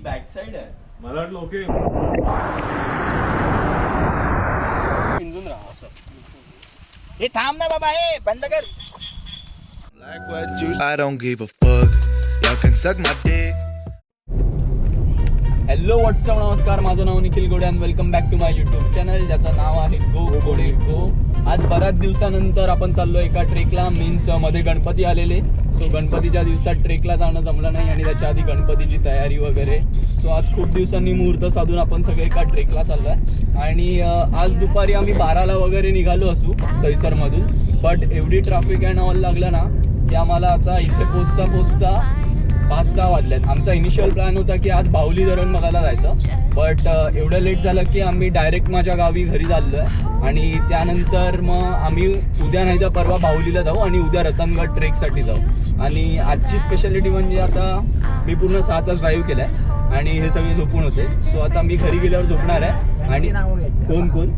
Back side आहे. मला वाटलं ओके पिंजून राहा असं. हे थांब ना बाबा, हे बंद कर. Like what you I don't give a fuck. Y'all can suck my dick. Hello what's up, नमस्कार. माझं नाव Nikhil Gode and welcome back to my YouTube channel, ज्याचं नाव आहे गो. आज बऱ्याच दिवसानंतर आपण चाललो एका ट्रेकला. मीन्स मध्ये गणपती आलेले, सो गणपतीच्या दिवसात ट्रेकला जाणं जमलं नाही आणि त्याच्या आधी गणपतीची तयारी वगैरे. सो आज खूप दिवसांनी मुहूर्त साधून आपण सगळे एका ट्रेकला चाललो आहे. आणि आज दुपारी आम्ही 12ला वगैरे निघालो असू दहिसरमधून, बट एवढी ट्रॅफिक अँड ऑल लागलं ना की आम्हाला आता इथे पोचता 5-6 वाजल्यात. आमचा इनिशियल प्लॅन होता की आज बाहुली धरण बघायला जायचं, बट एवढं लेट झालं की आम्ही डायरेक्ट माझ्या गावी घरी चाललो आहे. आणि त्यानंतर मग आम्ही उद्या नाही तर परवा बाहुलीला जाऊ आणि उद्या रतनगड ट्रेकसाठी जाऊ. आणि आजची स्पेशालिटी म्हणजे आता मी पूर्ण 7 तास ड्राईव्ह केला आहे आणि हे सगळे झोपून होते. सो आता मी घरी गेल्यावर झोपणार आहे. आणि कोण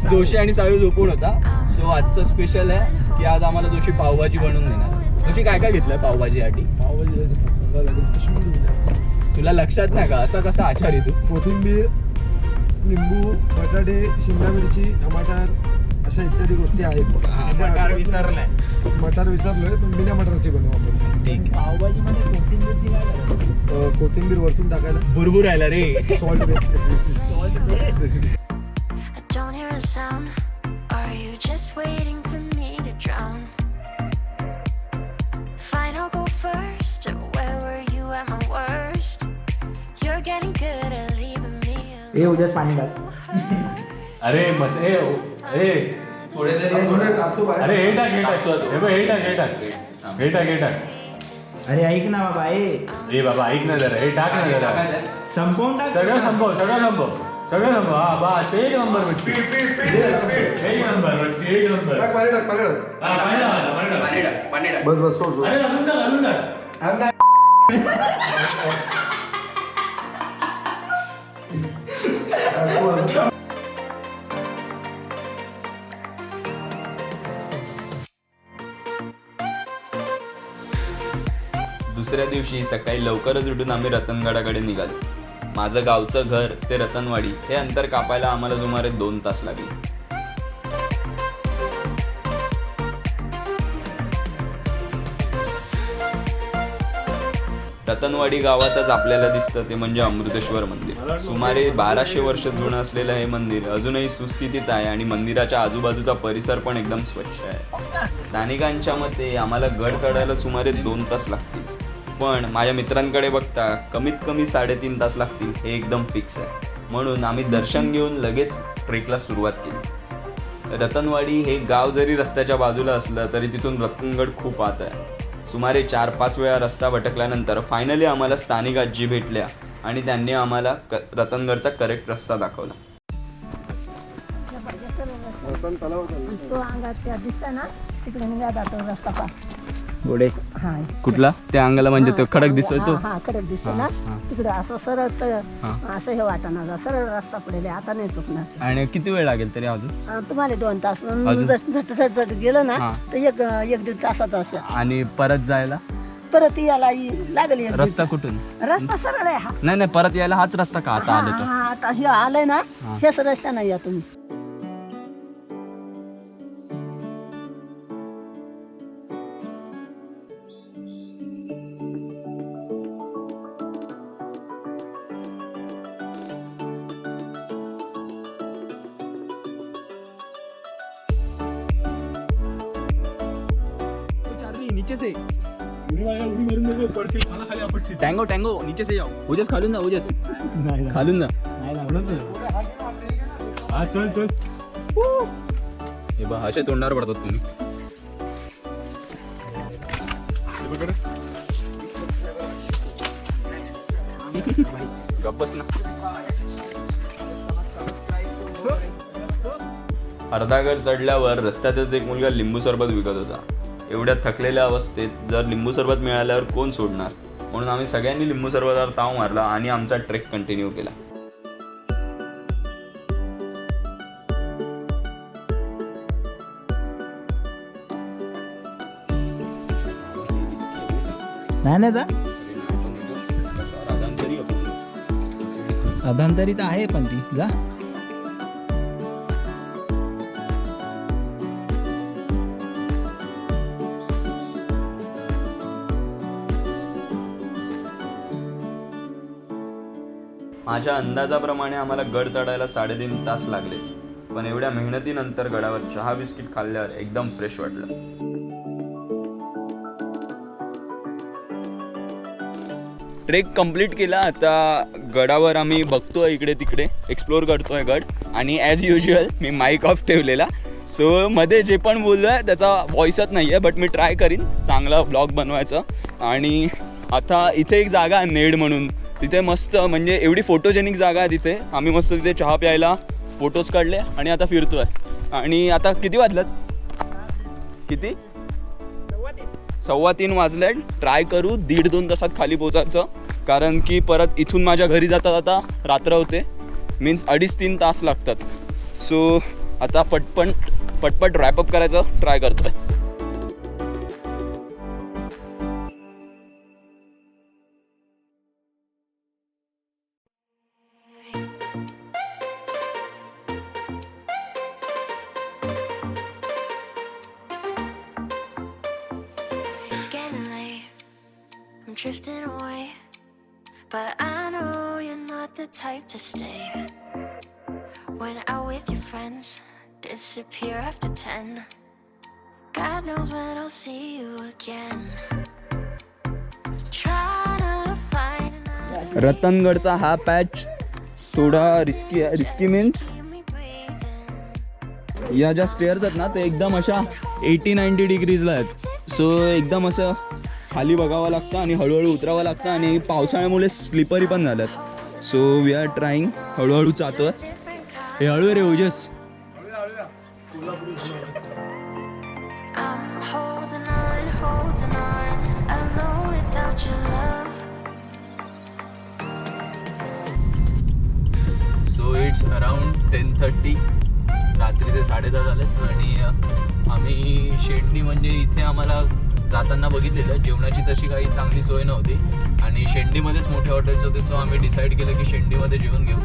जोशी आणि सावे झोपून होता. सो आजचं स्पेशल आहे की आज आम्हाला जोशी पावभाजी बनवून देणार. जोशी काय काय घेतलंय पावभाजीसाठी? तुला लक्षात नाही का असं कसं आचारी तू? कोथिंबीर, लिंबू, बटाटे, शिमला मिरची, टमाटर अशा इत्यादी गोष्टी आहेत. मटार विसरलाय. मटार विसरलोय पण बिना मटारची बनवू आपण. ठीक. पावभाजी मध्ये कोथिंबीरची काय करायचं? कोथिंबीर वरतून टाकायला. भुरभुर राहिला रे. Salt best. Don't hear a sound. Are you just waiting for me to drown? Fine, I'll go first. Where were you at my worst? You're getting good at leaving me alone. हे उद्याच पाणी टाक. अरे मग थोडे तरी अरे हे टाक. अरे ऐक ना बाबा, ए बाबा ऐक ना जरा, हे टाक ना जरा. संपवून टाक. सगळं संभव. हा बस एक नंबर भेटते. एक नंबर. बस सोड. अरे घालून टाक. दुसऱ्या दिवशी सकाळी लवकरच उठून आम्ही रतनगडाकडे निघालो. माझं गावचं घर ते रतनवाडी हे अंतर कापायला आम्हाला सुमारे 2 तास लागले. रतनवाडी गावातच आपल्याला दिसतं ते म्हणजे अमृतेश्वर मंदिर. सुमारे 1200 वर्ष जुनं असलेलं हे मंदिर अजूनही सुस्थितीत आहे आणि मंदिराच्या आजूबाजूचा परिसर पण एकदम स्वच्छ आहे. स्थानिकांच्या मते आम्हाला गड चढायला सुमारे 2 तास लागतील, पण माझ्या मित्रांकडे बघता कमीत कमी 3.5 तास लागतील हे एकदम फिक्स आहे. म्हणून आम्ही दर्शन घेऊन लगेच ट्रेकला सुरुवात केली. रतनवाडी हे गाव जरी रस्त्याच्या बाजूला असलं तरी तिथून रतनगड खूप आत आहे. सुमारे 4-5 वेळा रस्ता भटकल्यानंतर फायनली आम्हाला स्थानिक आजी भेटल्या आणि त्यांनी आम्हाला रतनगडचा करेक्ट रस्ता दाखवला. तो अंगात दिसता ना तिकडे निघा जातो रस्ता पा गोडे. हा कुठला? त्या अंगाला म्हणजे तो खडक दिसतोय तो. हा कडक दिसतो ना तिकडे असं सरळ असं हे वाटणार सरळ रस्ता पडेल. आता नाही चुकणार. आणि किती वेळ लागेल तरी अजून? तुम्हाला 2 तास झट गेलं ना तर 1-1.5 तासात असं. आणि परत जायला परत यायला लागेल. रस्ता कुठून? रस्ता सरळ आहे हा. नाही परत यायला हाच रस्ता का आता आलो तो? आता हे आलंय ना हेच रस्ता नाही या तुम्ही. नीचे से टँगो नीचे से जाओ. ओजस खालून जा. ओजस खालून जा. चल. हे बघा असे तोंडावर पडतात तुम्ही. गप्पच ना. अर्धा घर चढल्यावर रस्त्यातच एक मुलगा लिंबू सरबत विकत होता. एवढ्या थकलेल्या अवस्थेत जर लिंबू सरबत मिळाल्यावर कोण सोडणार, म्हणून आम्ही सगळ्यांनी लिंबू सरबतावर ताव मारला आणि आमचा ट्रेक कंटिन्यू केला. नाही ना राधानगरी अधांतरीत आहे पण ती जा. माझ्या अंदाजाप्रमाणे आम्हाला गड चढायला 3.5 तास लागलेच, पण एवढ्या मेहनतीनंतर गडावर चहा बिस्किट खाल्ल्यावर एकदम फ्रेश वाटलं. ट्रेक कंप्लीट केला. आता गडावर आम्ही बघतोय इकडे तिकडे, एक्सप्लोर करतोय गड. आणि ॲज युजल मी माईक ऑफ ठेवलेला, सो मध्ये जे पण बोललो आहे त्याचा व्हॉइसच नाही आहे, बट मी ट्राय करीन चांगला ब्लॉग बनवायचा. आणि आता इथे एक जागा आहे नेड म्हणून, तिथे मस्त म्हणजे एवढी फोटोजेनिक जागा आहे तिथे. आम्ही मस्त तिथे चहा प्यायला फोटोज काढले आणि आता फिरतोय. आणि आता किती वाजलंच, किती 3:15 वाजले. ट्राय करू 1.5-2 तासात खाली पोचायचं, कारण की परत इथून माझ्या घरी जाता जाता रात्र होते, मीन्स 2.5-3 तास लागतात. सो आता पटपट रॅपअप करायचं ट्राय करतोय. It's getting late, I'm drifting away, but I know you're not the type to stay. When out with your friends, disappear after 10. God knows when I'll see you again. Try to find another रतनगडचा हा patch थोडा risky means keep me breathing. या ज्या stairs आहेत ना ते एकदम अशा 80-90 डिग्रीजला आहेत. सो एकदम असं खाली बघावं लागतं आणि हळूहळू उतरावं लागतं. आणि पावसाळ्यामुळे स्लिपरी पण झाल्यात. सो वी आर ट्राईंग, हळूहळू जातोय. हे हळू रे ओजस. I'm holding on, alone without your love. So it's around 10:30, रात्रीचे 10:30 झालेत. आणि आम्ही शेंडी म्हणजे इथे आम्हाला जाताना बघितलेलं जेवणाची तशी काही चांगली सोय नव्हती आणि शेंडीमध्येच मोठे हॉटेल्स होते. सो आम्ही डिसाईड केलं की शेंडीमध्ये जेवण घेऊ.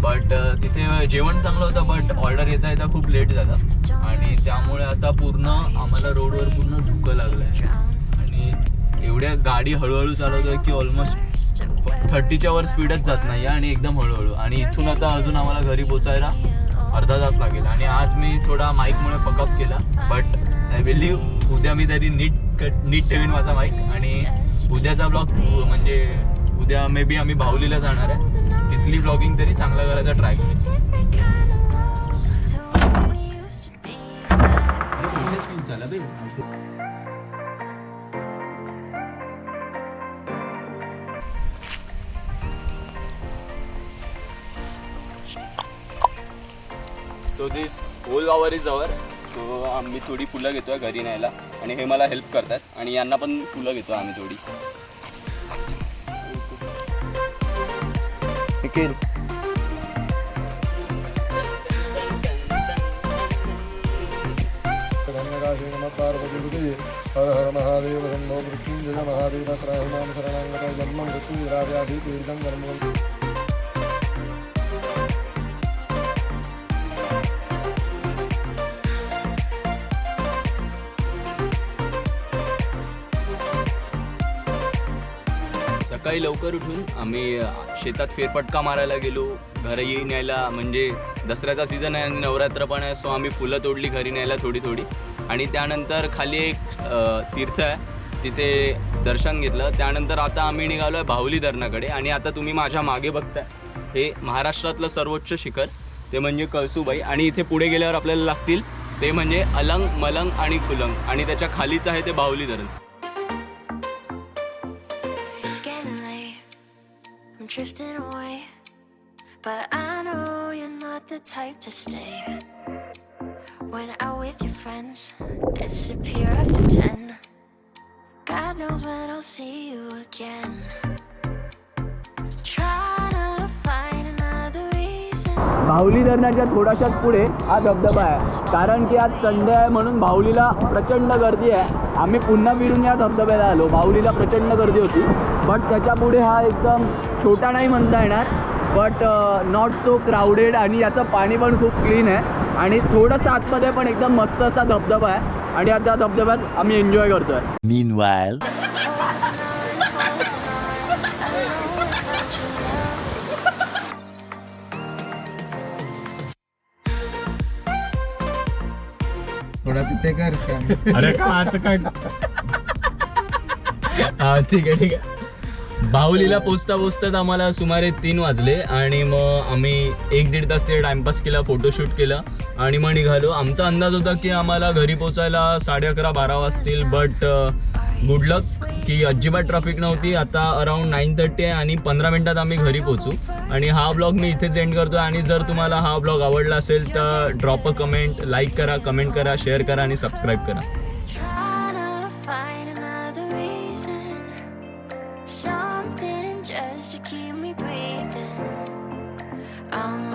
बट तिथे जेवण चांगलं होतं, बट ऑर्डर येता येता खूप लेट झाला आणि त्यामुळे आता पूर्ण आम्हाला रोडवर पूर्ण धुकं लागलं आहे. आणि एवढ्या गाडी हळूहळू चालवतोय की ऑलमोस्ट 30च्या वर स्पीडच जात नाही आणि एकदम हळूहळू. आणि इथून आता अजून आम्हाला घरी पोचायला अर्धा तास लागेल. आणि आज मी थोडा माईकमुळे पकअप केला, बट आय बिलीव्ह उद्या मी तरी नीट ठेवीन माझा माईक. आणि उद्याचा ब्लॉग म्हणजे उद्या मे बी आम्ही बाहुलीला जाणार आहे, तिथली ब्लॉगिंग तरी चांगला करायचा ट्राय करेन. Different kind of love to what we used to be. So this whole hour is our. So आम्ही थोडी फुलं घेतोय घरी न्यायला आणि हे मला हेल्प करतात आणि यांना पण फुलं घेतो आम्ही थोडी. हर हर महादेव शंभो मृत्युंजय महादेव त्रयमाम शरणांगत जन्म मृत्यू राजाधि तीर्थं कर्म. सकाळी लवकर उठून आम्ही शेतात फेरफटका मारायला गेलो घरी न्यायला. म्हणजे दसऱ्याचा सीझन आहे आणि नवरात्र पण आहे, सो आम्ही फुलं तोडली घरी न्यायला थोडी थोडी. आणि त्यानंतर खाली एक तीर्थ आहे, तिथे दर्शन घेतलं. त्यानंतर आता आम्ही निघालो आहे बाहुली धरणाकडे. आणि आता तुम्ही माझ्या मागे बघताय हे महाराष्ट्रातलं सर्वोच्च शिखर, ते म्हणजे कळसूबाई. आणि इथे पुढे गेल्यावर आपल्याला लागतील ते म्हणजे अलंग, मलंग आणि कुलंग. आणि त्याच्या खालीच आहे ते बाहुली धरण. It's getting late, I'm drifting away, but I know you're not the type to stay. When out with your friends, disappear after 10. God knows when I'll see you again. Try to find another reason बाहुली धरणाच्या थोड्याशाच पुढे हा धबधबा आहे. कारण की आज Sunday आहे म्हणून बाहुलीला प्रचंड गर्दी आहे. आम्ही पुन्हा फिरून या धबधब्याला आलो. बाहुलीला प्रचंड गर्दी होती, बट त्याच्या पुढे हा एकदम छोटा नाही म्हणता येणार, बट नॉट सो क्राऊडेड, आणि याचं पाणी पण खूप क्लीन आहे आणि थोडंसं आतमध्ये पण एकदम मस्त असा धबधबा आहे आणि आता धबधब्यात आम्ही एन्जॉय करतोय. Meanwhile, थोडा तिथे कर अरे का आता काय हा ठीक आहे. बाहुलीला पोचता पोचतात आम्हाला सुमारे 3 वाजले आणि मग आम्ही 1-1.5 तास ते टाइमपास केला, फोटोशूट केला आणि मग निघालो. आमचा अंदाज होता की आम्हाला घरी पोचायला 11:30-12 वाजतील, बट गुड लक की अजिबात ट्रॅफिक नव्हती. आता अराउंड 9:30 आहे आणि 15 मिनिटात आम्ही घरी पोचू. आणि हा ब्लॉग मी इथेच एंड करतो. आणि जर तुम्हाला हा ब्लॉग आवडला असेल तर ड्रॉप अ कमेंट, लाईक करा, कमेंट करा, शेअर करा आणि सबस्क्राईब करा. Trying to find another reason, something just to keep me breathing. I'm